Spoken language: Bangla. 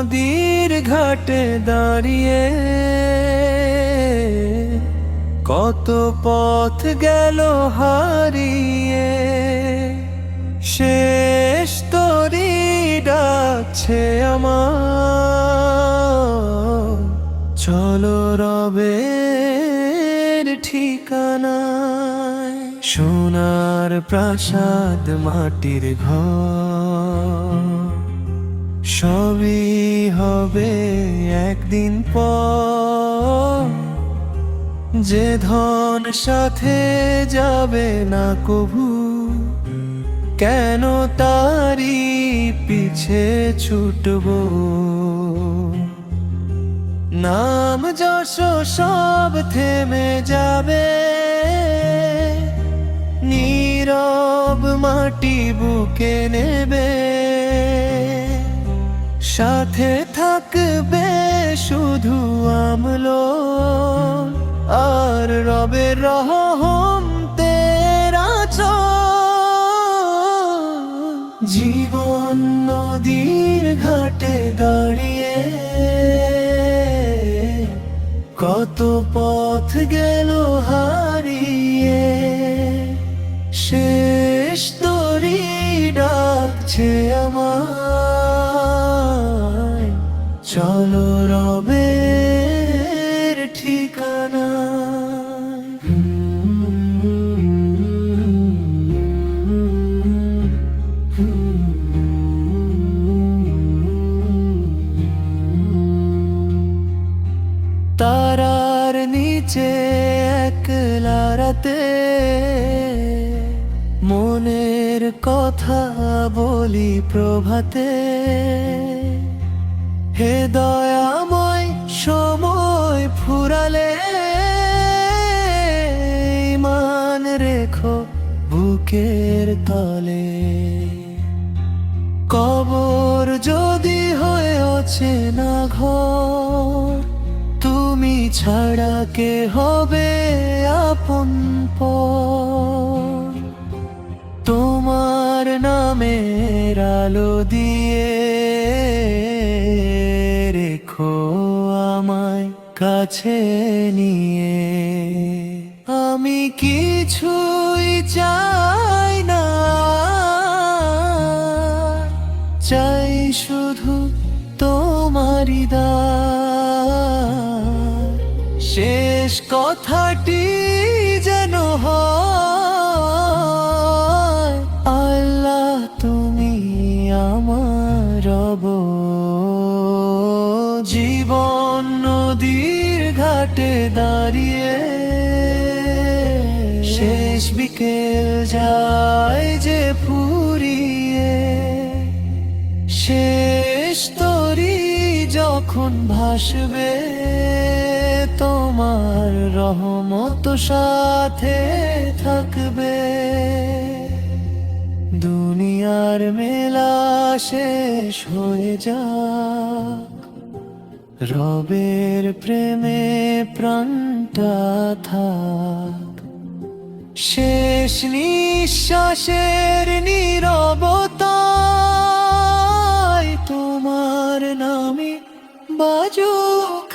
নদীর ঘাটে দাঁড়িয়ে কত পথ গেল হারিয়ে, শেষ তোরি ডাকছে আমার, চলো রবের ঠিকানায়। সোনার প্রাসাদ মাটির ঘর সবই হবে একদিন পর, যে ধন সাথে যাবে না কভু, কেন তারি পিছে ছুটবো। নাম যশ সব থেমে যাবে, নীরব মাটি বুকে নেবে, সাথে থাকবে শুধু আমলো আর রবের রহম তেরা জীবন নদীর ঘাটে দাঁড়িয়ে কত পথ গেল হারিয়ে, শেষ তোরি ডাকছে আমায়, চলো রবের ঠিকানা। তারার নিচে একলা রাতে মনের কথা বলি প্রভাতে, হে দয়াময় সময় ফুরালে ঈমান রেখো বুকের তলে। কবর যদি হয়ে অচেনা ঘর, তুমি ছাড়া কে হবে আপন পর। তোমার নামের আলো দিয়ে রেখো আমায় কাছে নিয়ে, আমি কিছুই চাই না, চাই শুধু তোমারি দান। শেষ কথাটি যেন হয়, আল্লাহ তুমি আমার রব। জীবন নদীর ঘাটে দাঁড়িয়ে শেষ বিকেল যায় যে ফুরিয়ে, শেষ তোরি যখন ভাসবে তোমার রহমত সাথে থাকবে। দুনিয়ার মেলা শেষ হয়ে যাক, রবের প্রেমে প্রাণটা থাক। শেষ নিঃশ্বাসের নীরবতায় তোমার নামে বাজুক